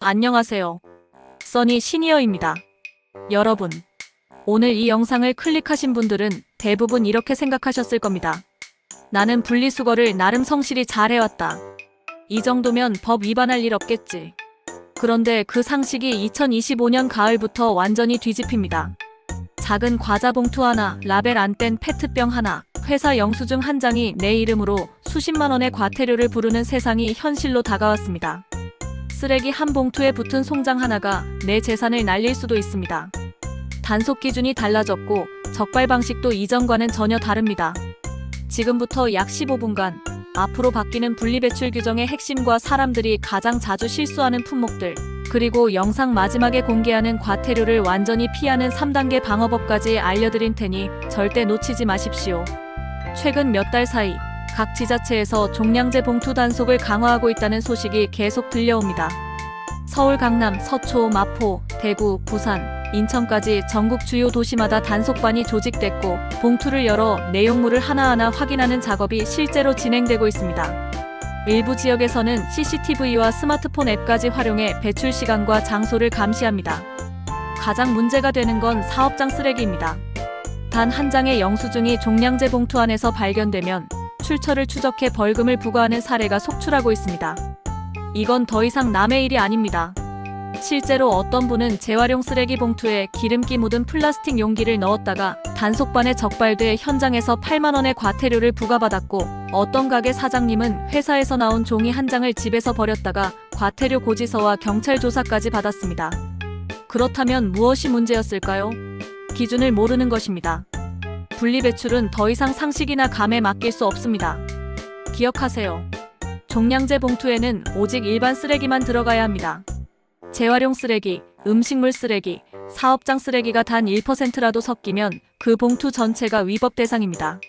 안녕하세요. 써니 시니어입니다. 여러분, 오늘 이 영상을 클릭하신 분들은 대부분 이렇게 생각하셨을 겁니다. 나는 분리수거를 나름 성실히 잘 해왔다. 이 정도면 법 위반할 일 없겠지. 그런데 그 상식이 2025년 가을부터 완전히 뒤집힙니다. 작은 과자 봉투 하나, 라벨 안 뗀 페트병 하나, 회사 영수증 한 장이 내 이름으로 수십만 원의 과태료를 부르는 세상이 현실로 다가왔습니다. 쓰레기 한 봉투에 붙은 송장 하나가 내 재산을 날릴 수도 있습니다. 단속 기준이 달라졌고 적발 방식도 이전과는 전혀 다릅니다. 지금부터 약 15분간 앞으로 바뀌는 분리배출 규정의 핵심과 사람들이 가장 자주 실수하는 품목들, 그리고 영상 마지막에 공개하는 과태료를 완전히 피하는 3단계 방어법까지 알려드릴 테니 절대 놓치지 마십시오. 최근 몇 달 사이 각 지자체에서 종량제 봉투 단속을 강화하고 있다는 소식이 계속 들려옵니다. 서울, 강남, 서초, 마포, 대구, 부산, 인천까지 전국 주요 도시마다 단속반이 조직됐고 봉투를 열어 내용물을 하나하나 확인하는 작업이 실제로 진행되고 있습니다. 일부 지역에서는 CCTV와 스마트폰 앱까지 활용해 배출 시간과 장소를 감시합니다. 가장 문제가 되는 건 사업장 쓰레기입니다. 단 한 장의 영수증이 종량제 봉투 안에서 발견되면 출처를 추적해 벌금을 부과하는 사례가 속출하고 있습니다. 이건 더 이상 남의 일이 아닙니다. 실제로 어떤 분은 재활용 쓰레기 봉투에 기름기 묻은 플라스틱 용기를 넣었다가 단속반에 적발돼 현장에서 8만 원의 과태료를 부과받았고, 어떤 가게 사장님은 회사에서 나온 종이 한 장을 집에서 버렸다가 과태료 고지서와 경찰 조사까지 받았습니다. 그렇다면 무엇이 문제였을까요? 기준을 모르는 것입니다. 분리배출은 더 이상 상식이나 감에 맡길 수 없습니다. 기억하세요. 종량제 봉투에는 오직 일반 쓰레기만 들어가야 합니다. 재활용 쓰레기, 음식물 쓰레기, 사업장 쓰레기가 단 1%라도 섞이면 그 봉투 전체가 위법 대상입니다.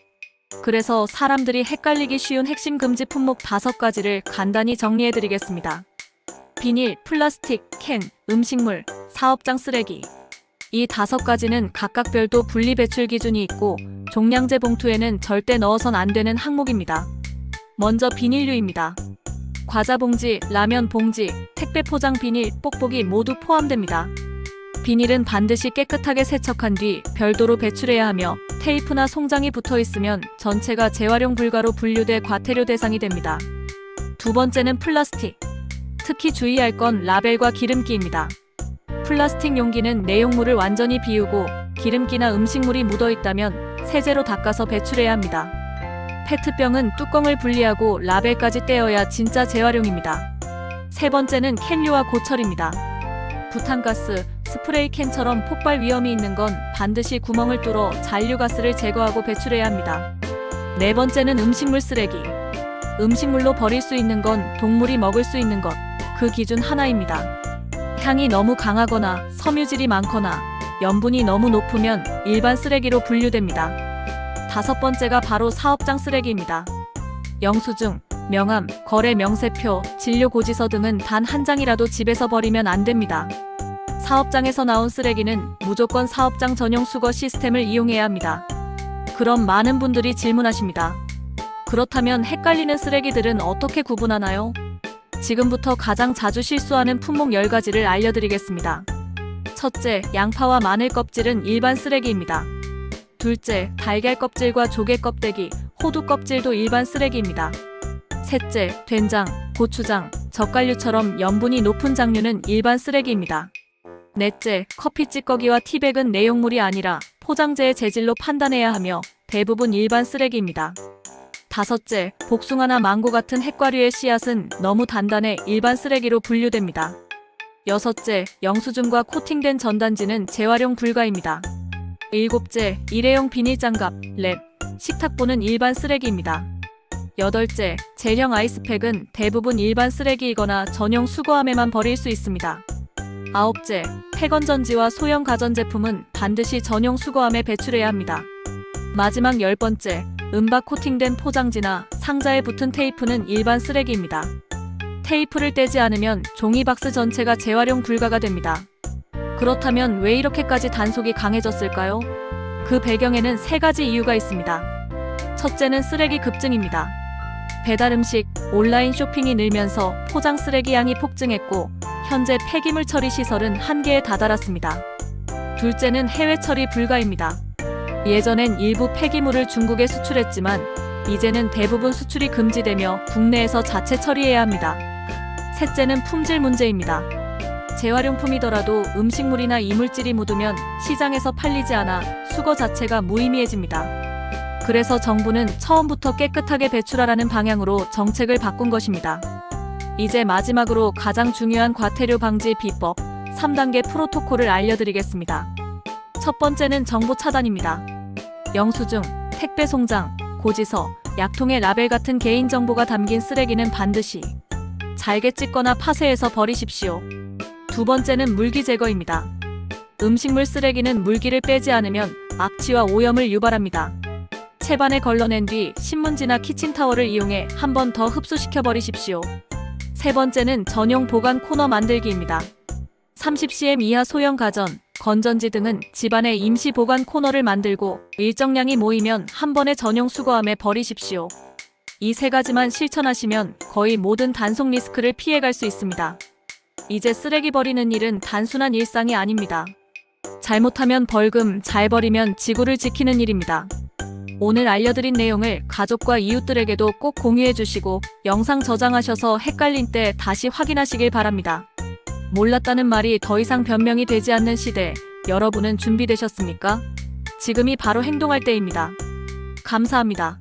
그래서 사람들이 헷갈리기 쉬운 핵심 금지 품목 5가지를 간단히 정리해드리겠습니다. 비닐, 플라스틱, 캔, 음식물, 사업장 쓰레기. 이 5가지는 각각 별도 분리배출 기준이 있고 종량제 봉투에는 절대 넣어선 안 되는 항목입니다. 먼저 비닐류입니다. 과자 봉지, 라면 봉지, 택배 포장 비닐, 뽁뽁이 모두 포함됩니다. 비닐은 반드시 깨끗하게 세척한 뒤 별도로 배출해야 하며 테이프나 송장이 붙어 있으면 전체가 재활용 불가로 분류돼 과태료 대상이 됩니다. 두 번째는 플라스틱. 특히 주의할 건 라벨과 기름기입니다. 플라스틱 용기는 내용물을 완전히 비우고 기름기나 음식물이 묻어 있다면 세제로 닦아서 배출해야 합니다. 페트병은 뚜껑을 분리하고 라벨까지 떼어야 진짜 재활용입니다. 세 번째는 캔류와 고철입니다. 부탄가스, 스프레이 캔처럼 폭발 위험이 있는 건 반드시 구멍을 뚫어 잔류가스를 제거하고 배출해야 합니다. 네 번째는 음식물 쓰레기. 음식물로 버릴 수 있는 건 동물이 먹을 수 있는 것, 그 기준 하나입니다. 향이 너무 강하거나 섬유질이 많거나 염분이 너무 높으면 일반 쓰레기로 분류됩니다. 5번째가 바로 사업장 쓰레기입니다. 영수증, 명함, 거래 명세표, 진료 고지서 등은 단 한 장이라도 집에서 버리면 안 됩니다. 사업장에서 나온 쓰레기는 무조건 사업장 전용 수거 시스템을 이용해야 합니다. 그럼 많은 분들이 질문하십니다. 그렇다면 헷갈리는 쓰레기들은 어떻게 구분하나요? 지금부터 가장 자주 실수하는 품목 10가지를 알려드리겠습니다. 첫째, 양파와 마늘 껍질은 일반 쓰레기입니다. 둘째, 달걀 껍질과 조개 껍데기, 호두 껍질도 일반 쓰레기입니다. 셋째, 된장, 고추장, 젓갈류처럼 염분이 높은 장류는 일반 쓰레기입니다. 넷째, 커피 찌꺼기와 티백은 내용물이 아니라 포장재의 재질로 판단해야 하며 대부분 일반 쓰레기입니다. 다섯째, 복숭아나 망고 같은 핵과류의 씨앗은 너무 단단해 일반 쓰레기로 분류됩니다. 여섯째, 영수증과 코팅된 전단지는 재활용 불가입니다. 일곱째, 일회용 비닐장갑, 랩, 식탁보는 일반 쓰레기입니다. 여덟째, 젤형 아이스팩은 대부분 일반 쓰레기이거나 전용 수거함에만 버릴 수 있습니다. 아홉째, 폐건전지와 소형 가전제품은 반드시 전용 수거함에 배출해야 합니다. 마지막 10번째, 은박 코팅된 포장지나 상자에 붙은 테이프는 일반 쓰레기입니다. 테이프를 떼지 않으면 종이박스 전체가 재활용 불가가 됩니다. 그렇다면 왜 이렇게까지 단속이 강해졌을까요? 그 배경에는 3가지 이유가 있습니다. 첫째는 쓰레기 급증입니다. 배달음식, 온라인 쇼핑이 늘면서 포장 쓰레기 양이 폭증했고 현재 폐기물 처리 시설은 한계에 다다랐습니다. 둘째는 해외 처리 불가입니다. 예전엔 일부 폐기물을 중국에 수출했지만 이제는 대부분 수출이 금지되며 국내에서 자체 처리해야 합니다. 셋째는 품질 문제입니다. 재활용품이더라도 음식물이나 이물질이 묻으면 시장에서 팔리지 않아 수거 자체가 무의미해집니다. 그래서 정부는 처음부터 깨끗하게 배출하라는 방향으로 정책을 바꾼 것입니다. 이제 마지막으로 가장 중요한 과태료 방지 비법 3단계 프로토콜을 알려드리겠습니다. 첫 번째는 정보 차단입니다. 영수증, 택배 송장, 고지서, 약통의 라벨 같은 개인정보가 담긴 쓰레기는 반드시 잘게 찢거나 파쇄해서 버리십시오. 두 번째는 물기 제거입니다. 음식물 쓰레기는 물기를 빼지 않으면 악취와 오염을 유발합니다. 채반에 걸러낸 뒤 신문지나 키친타월을 이용해 한 번 더 흡수시켜 버리십시오. 세 번째는 전용 보관 코너 만들기입니다. 30cm 이하 소형 가전, 건전지 등은 집안에 임시 보관 코너를 만들고 일정량이 모이면 한 번에 전용 수거함에 버리십시오. 이 세 가지만 실천하시면 거의 모든 단속 리스크를 피해갈 수 있습니다. 이제 쓰레기 버리는 일은 단순한 일상이 아닙니다. 잘못하면 벌금, 잘 버리면 지구를 지키는 일입니다. 오늘 알려드린 내용을 가족과 이웃들에게도 꼭 공유해 주시고 영상 저장하셔서 헷갈린 때 다시 확인하시길 바랍니다. 몰랐다는 말이 더 이상 변명이 되지 않는 시대, 여러분은 준비되셨습니까? 지금이 바로 행동할 때입니다. 감사합니다.